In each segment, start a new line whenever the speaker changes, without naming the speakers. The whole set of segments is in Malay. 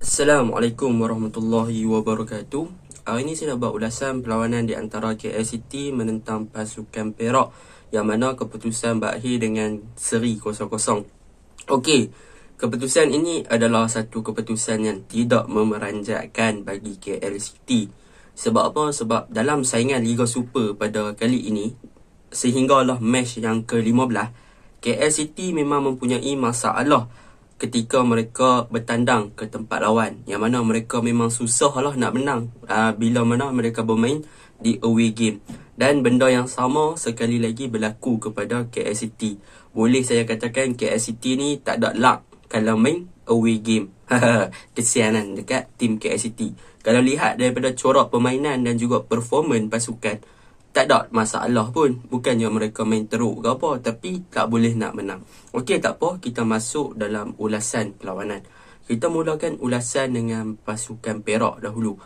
Assalamualaikum warahmatullahi wabarakatuh. Hari ini saya nak buat ulasan perlawanan di antara KL City menentang pasukan Perak, yang mana keputusan berakhir dengan seri 0-0. Okey, keputusan ini adalah satu keputusan yang tidak memeranjatkan bagi KL City. Sebab apa? Sebab dalam saingan Liga Super pada kali ini, sehinggalah match yang ke-15, KL City memang mempunyai masalah ketika mereka bertandang ke tempat lawan, yang mana mereka memang susah lah nak menang bila mana mereka bermain di away game. Dan benda yang sama sekali lagi berlaku kepada KL City. Boleh saya katakan KL City ni tak ada luck kalau main away game. Kesianan dekat tim KL City. Kalau lihat daripada corak permainan dan juga performan pasukan, tak ada masalah pun. Bukannya mereka main teruk ke apa, tapi tak boleh nak menang. Okey, tak apa, kita masuk dalam ulasan perlawanan. Kita mulakan ulasan dengan pasukan Perak dahulu,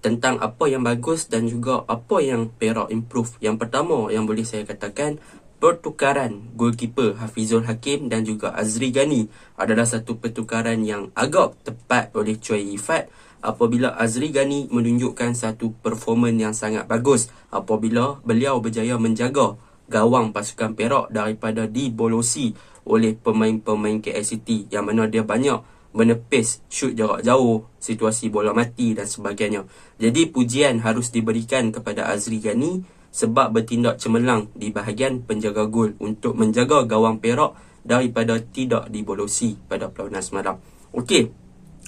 tentang apa yang bagus dan juga apa yang Perak improve. Yang pertama yang boleh saya katakan, pertukaran goalkeeper Hafizul Hakim dan juga Azri Ghani adalah satu pertukaran yang agak tepat oleh Choi Ifat, apabila Azri Ghani menunjukkan satu performan yang sangat bagus apabila beliau berjaya menjaga gawang pasukan Perak daripada dibolosi oleh pemain-pemain KL City, yang mana dia banyak menepis shoot jarak jauh, situasi bola mati dan sebagainya. Jadi pujian harus diberikan kepada Azri Ghani sebab bertindak cemerlang di bahagian penjaga gol untuk menjaga gawang Perak daripada tidak dibolosi pada perlawanan semalam. Okey,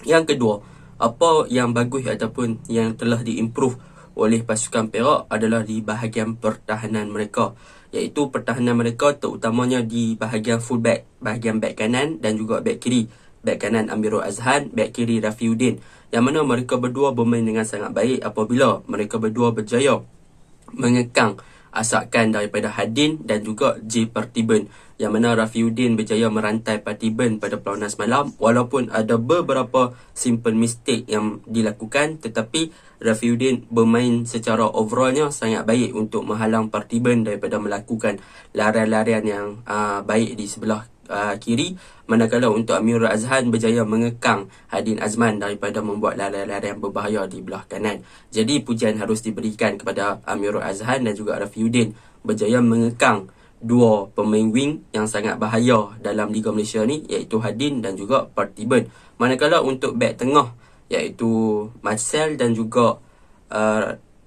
yang kedua, apa yang bagus ataupun yang telah diimprove oleh pasukan Perak adalah di bahagian pertahanan mereka, iaitu pertahanan mereka terutamanya di bahagian fullback, bahagian back kanan dan juga back kiri. Back kanan Amirul Azhan, back kiri Rafiuddin, yang mana mereka berdua bermain dengan sangat baik apabila mereka berdua berjaya mengekang asakan daripada Hadin dan juga J. Partiban, yang mana Rafiuddin berjaya merantai Partiban pada perlawanan semalam. Walaupun ada beberapa simple mistake yang dilakukan, tetapi Rafiuddin bermain secara overallnya sangat baik untuk menghalang Partiban daripada melakukan larian-larian yang baik di sebelah kiri, manakala untuk Amirul Azhan berjaya mengekang Hadin Azman daripada membuat larian-larian berbahaya di belah kanan. Jadi pujian harus diberikan kepada Amirul Azhan dan juga Rafiuddin berjaya mengekang dua pemain wing yang sangat bahaya dalam Liga Malaysia ni, iaitu Hadin dan juga Partiban. Manakala untuk back tengah, iaitu Marcel dan juga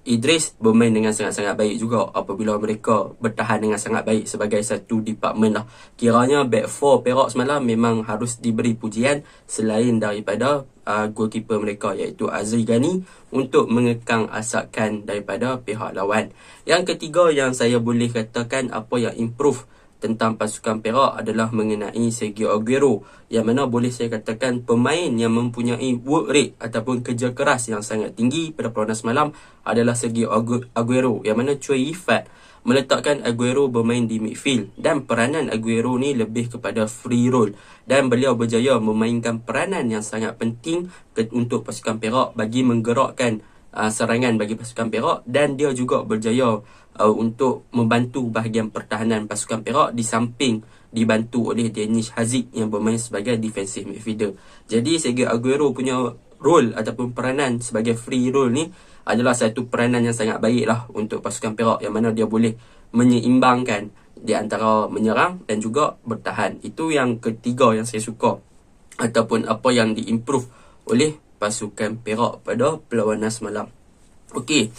Idris bermain dengan sangat-sangat baik juga apabila mereka bertahan dengan sangat baik sebagai satu department lah. Kiranya back 4 Perak semalam memang harus diberi pujian selain daripada goalkeeper mereka, iaitu Azri Ghani, untuk mengekang asakan daripada pihak lawan. Yang ketiga yang saya boleh katakan apa yang improve tentang pasukan Perak adalah mengenai Sergio Aguero, yang mana boleh saya katakan pemain yang mempunyai work rate ataupun kerja keras yang sangat tinggi pada perlawanan semalam adalah Sergio Aguero, yang mana Choi Ifat meletakkan Aguero bermain di midfield, dan peranan Aguero ni lebih kepada free role, dan beliau berjaya memainkan peranan yang sangat penting untuk pasukan Perak bagi menggerakkan serangan bagi pasukan Perak, dan dia juga berjaya untuk membantu bahagian pertahanan pasukan Perak di samping dibantu oleh Danish Haziq yang bermain sebagai defensive midfielder. Jadi Sergio Aguero punya role ataupun peranan sebagai free role ni adalah satu peranan yang sangat baik lah untuk pasukan Perak, yang mana dia boleh menyeimbangkan di antara menyerang dan juga bertahan. Itu yang ketiga yang saya suka ataupun apa yang diimprove oleh pasukan Perak pada perlawanan semalam. Okey,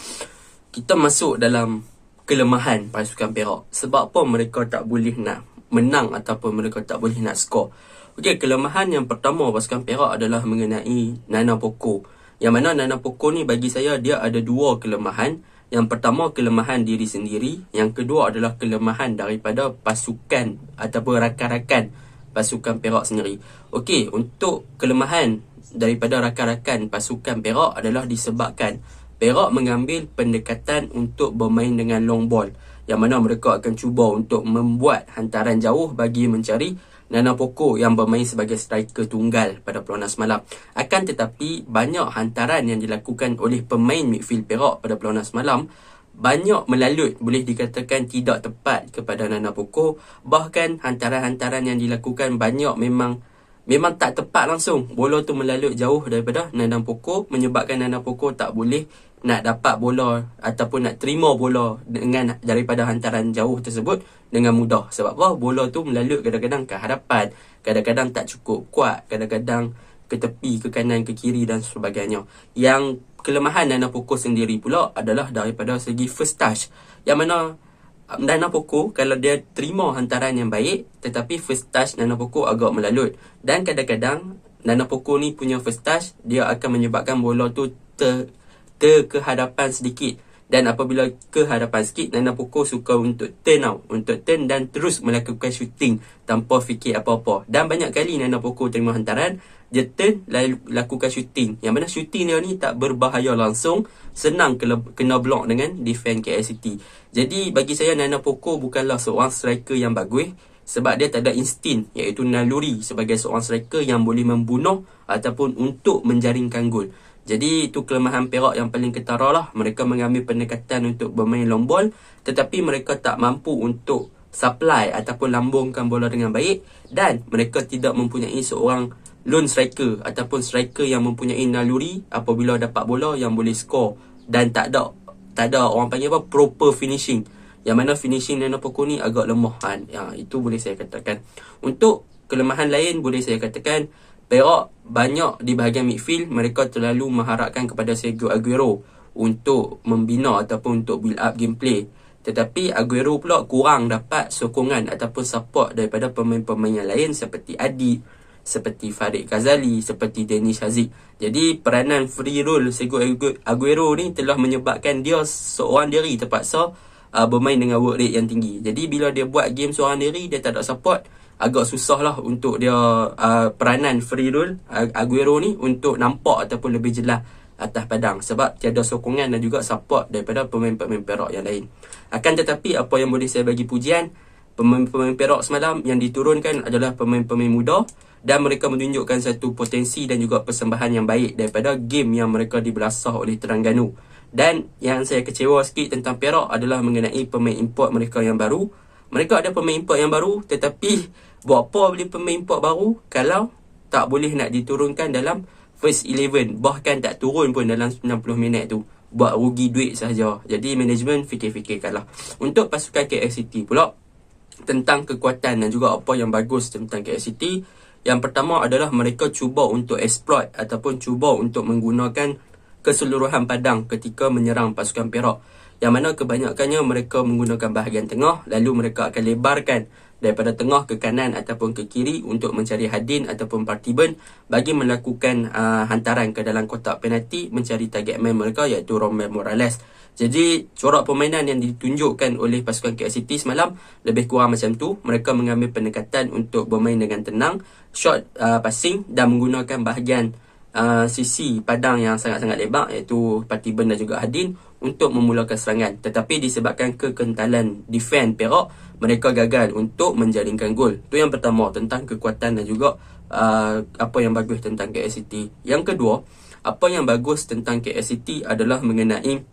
kita masuk dalam kelemahan pasukan Perak. Sebab apa mereka tak boleh nak menang ataupun mereka tak boleh nak skor? Okey, kelemahan yang pertama pasukan Perak adalah mengenai Nana Poco. Yang mana Nana Poco ni bagi saya dia ada dua kelemahan. Yang pertama, kelemahan diri sendiri. Yang kedua adalah kelemahan daripada pasukan ataupun rakan-rakan pasukan Perak sendiri. Okey, untuk kelemahan daripada rakan-rakan pasukan Perak adalah disebabkan Perak mengambil pendekatan untuk bermain dengan long ball, yang mana mereka akan cuba untuk membuat hantaran jauh bagi mencari Nana Poco yang bermain sebagai striker tunggal pada perlawanan semalam. Akan tetapi banyak hantaran yang dilakukan oleh pemain midfield Perak pada perlawanan semalam banyak melalut, boleh dikatakan tidak tepat kepada Nana Poco. Bahkan hantaran-hantaran yang dilakukan banyak memang memang tak tepat langsung. Bola tu melalut jauh daripada Nana Poco, menyebabkan Nana Poco tak boleh nak dapat bola ataupun nak terima bola dengan daripada hantaran jauh tersebut dengan mudah. Sebab apa? Bola tu melalut kadang-kadang ke hadapan, kadang-kadang tak cukup kuat, kadang-kadang ke tepi, ke kanan, ke kiri dan sebagainya. Yang kelemahan Nana Poco sendiri pula adalah daripada segi first touch, yang mana Nana Poco kalau dia terima hantaran yang baik, tetapi first touch Nana Poco agak melalut. Dan kadang-kadang Nana Poco ni punya first touch, dia akan menyebabkan bola tu ke hadapan sedikit. Dan apabila ke hadapan sikit, Nana Poco suka untuk turn dan terus melakukan shooting tanpa fikir apa-apa. Dan banyak kali Nana Poco terima hantaran, dia turn lalu lakukan shooting, yang mana shooting dia ni tak berbahaya langsung, senang kena block dengan defend KLCT. Jadi bagi saya Nana Poco bukanlah seorang striker yang bagus, sebab dia tak ada insting, iaitu naluri sebagai seorang striker yang boleh membunuh ataupun untuk menjaringkan gol. Jadi itu kelemahan Perak yang paling ketara lah. Mereka mengambil pendekatan untuk bermain long ball, tetapi mereka tak mampu untuk supply ataupun lambungkan bola dengan baik. Dan mereka tidak mempunyai seorang lone striker ataupun striker yang mempunyai naluri apabila dapat bola yang boleh score. Dan tak ada orang panggil apa, proper finishing, yang mana finishing Nana Poco ni agak lemah kan. Ya, itu boleh saya katakan. Untuk kelemahan lain boleh saya katakan Perak banyak di bahagian midfield, mereka terlalu mengharapkan kepada Sergio Aguero untuk membina ataupun untuk build up gameplay. Tetapi Aguero pula kurang dapat sokongan ataupun support daripada pemain-pemain yang lain seperti Adib, seperti Farid Ghazali, seperti Danish Haziq. Jadi peranan free roll Sergio Aguero ni telah menyebabkan dia seorang diri terpaksa bermain dengan work rate yang tinggi. Jadi bila dia buat game seorang diri, dia tak ada support, agak susah lah untuk dia peranan free roll Aguero ni untuk nampak ataupun lebih jelas atas padang, sebab tiada sokongan dan juga support daripada pemain-pemain Perak yang lain. Akan tetapi apa yang boleh saya bagi pujian, pemain-pemain Perak semalam yang diturunkan adalah pemain-pemain muda, dan mereka menunjukkan satu potensi dan juga persembahan yang baik daripada game yang mereka dibelasah oleh Terengganu. Dan yang saya kecewa sikit tentang Perak adalah mengenai pemain import mereka yang baru. Mereka ada pemain import yang baru, tetapi buat apa beli pemain import baru kalau tak boleh nak diturunkan dalam first 11, bahkan tak turun pun dalam 90 minit tu, buat rugi duit sahaja. Jadi management fikir-fikirkanlah. Untuk pasukan KLCT pula, tentang kekuatan dan juga apa yang bagus tentang KLCT, yang pertama adalah mereka cuba untuk exploit ataupun cuba untuk menggunakan keseluruhan padang ketika menyerang pasukan Perak, yang mana kebanyakannya mereka menggunakan bahagian tengah, lalu mereka akan lebarkan daripada tengah ke kanan ataupun ke kiri untuk mencari Hadin ataupun Partiban bagi melakukan hantaran ke dalam kotak penalti mencari target man mereka, iaitu Romel Morales. Jadi corak permainan yang ditunjukkan oleh pasukan KLCT semalam lebih kurang macam tu. Mereka mengambil pendekatan untuk bermain dengan tenang, short passing dan menggunakan bahagian sisi padang yang sangat-sangat lebar, iaitu Partiban dan juga Hadin untuk memulakan serangan. Tetapi disebabkan kekentalan defend Perak, mereka gagal untuk menjaringkan gol. Itu yang pertama, tentang kekuatan dan juga apa yang bagus tentang KLCT. Yang kedua, apa yang bagus tentang KLCT adalah mengenai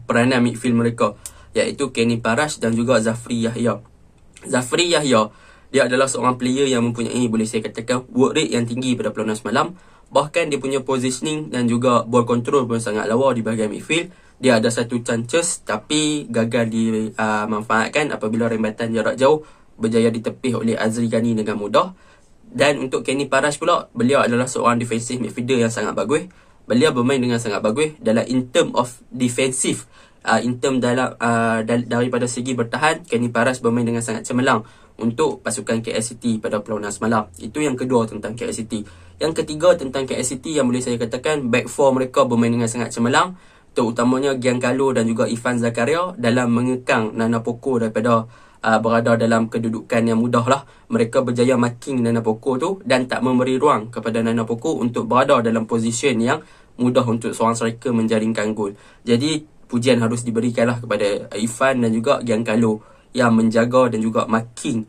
peranan midfield mereka, iaitu Kenny Parash dan juga Zafri Yahya. Zafri Yahya, dia adalah seorang player yang mempunyai, boleh saya katakan, work rate yang tinggi pada perlawanan semalam. Bahkan dia punya positioning dan juga ball control pun sangat lawa di bahagian midfield. Dia ada satu chances tapi gagal dimanfaatkan apabila rembatan jarak jauh berjaya ditepis oleh Azri Ghani dengan mudah. Dan untuk Kenny Parash pula, beliau adalah seorang defensive midfielder yang sangat bagus. Beliau bermain dengan sangat bagus dalam in term of defensive, in term dalam daripada segi bertahan, Kenny Parash bermain dengan sangat cemerlang untuk pasukan KLCT pada perlawanan semalam. Itu yang kedua tentang KLCT. Yang ketiga tentang KLCT yang boleh saya katakan, back four mereka bermain dengan sangat cemerlang, terutamanya Giancarlo dan juga Ivan Zakaria dalam mengekang Nana Poco daripada berada dalam kedudukan yang mudah lah. Mereka berjaya marking Nana Poco tu dan tak memberi ruang kepada Nana Poco untuk berada dalam position yang mudah untuk seorang striker menjaringkan gol. Jadi pujian harus diberikanlah kepada Ivan dan juga Giancarlo yang menjaga dan juga marking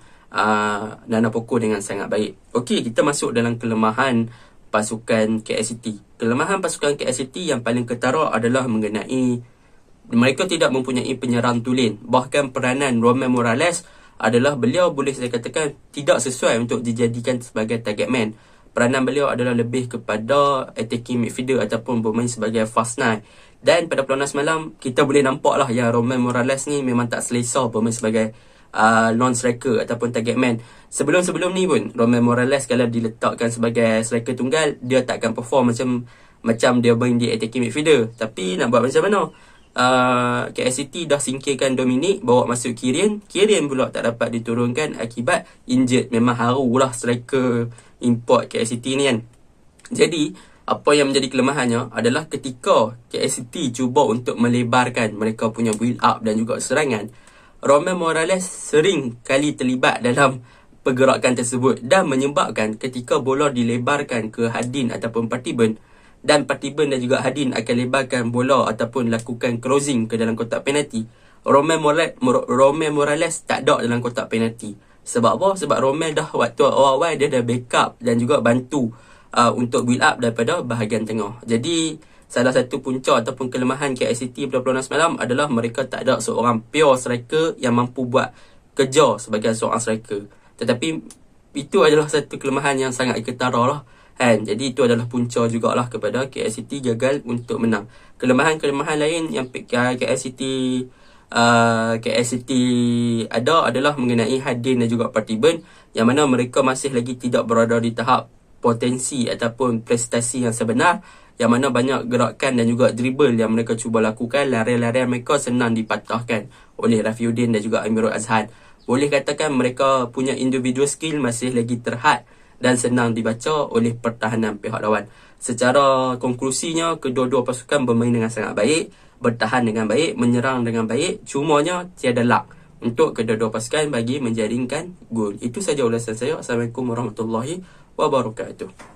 Nana Poco dengan sangat baik. Okey, kita masuk dalam kelemahan pasukan KLCT. Kelemahan pasukan KLCT yang paling ketara adalah mengenai mereka tidak mempunyai penyerang tulen. Bahkan peranan Romel Morales adalah beliau boleh saya katakan tidak sesuai untuk dijadikan sebagai target man. Peranan beliau adalah lebih kepada attacking midfielder ataupun bermain sebagai fast nine. Dan pada perlawanan semalam, kita boleh nampak lah yang Roman Morales ni memang tak selesa bermain sebagai non-striker ataupun target man. Sebelum-sebelum ni pun, Roman Morales kalau diletakkan sebagai striker tunggal, dia takkan perform macam dia main di attacking midfielder. Tapi nak buat macam mana? KL City dah singkirkan Dominic, bawa masuk Kieran pula tak dapat diturunkan akibat injured. Memang harulah striker import KL City ni kan. Jadi apa yang menjadi kelemahannya adalah ketika KL City cuba untuk melebarkan mereka punya build up dan juga serangan, Roman Morales sering kali terlibat dalam pergerakan tersebut dan menyebabkan ketika bola dilebarkan ke Hardin ataupun Partiban, dan Partiban dan juga Hardin akan lebarkan bola ataupun lakukan crossing ke dalam kotak penalti, Roman Morales tak ada dalam kotak penalti. Sebab apa? Sebab Roman dah waktu awal-awal dia dah backup dan juga bantu untuk build up daripada bahagian tengah. Jadi salah satu punca ataupun kelemahan KL City pada perlawanan semalam adalah mereka tak ada seorang pure striker yang mampu buat kerja sebagai seorang striker. Tetapi itu adalah satu kelemahan yang sangat ketara lah kan. Jadi itu adalah punca jugalah kepada KL City gagal untuk menang. Kelemahan-kelemahan lain yang KL City ada adalah mengenai Hardin dan juga Partiban, yang mana mereka masih lagi tidak berada di tahap potensi ataupun prestasi yang sebenar, yang mana banyak gerakan dan juga dribble yang mereka cuba lakukan, larian-larian mereka senang dipatahkan oleh Rafiuddin dan juga Amirul Azhar. Boleh katakan mereka punya individual skill masih lagi terhad dan senang dibaca oleh pertahanan pihak lawan. Secara konklusinya, kedua-dua pasukan bermain dengan sangat baik, bertahan dengan baik, menyerang dengan baik, cumanya tiada luck untuk kedua-dua pasukan bagi menjaringkan gol. Itu saja ulasan saya. Assalamualaikum warahmatullahi wabarakatuh.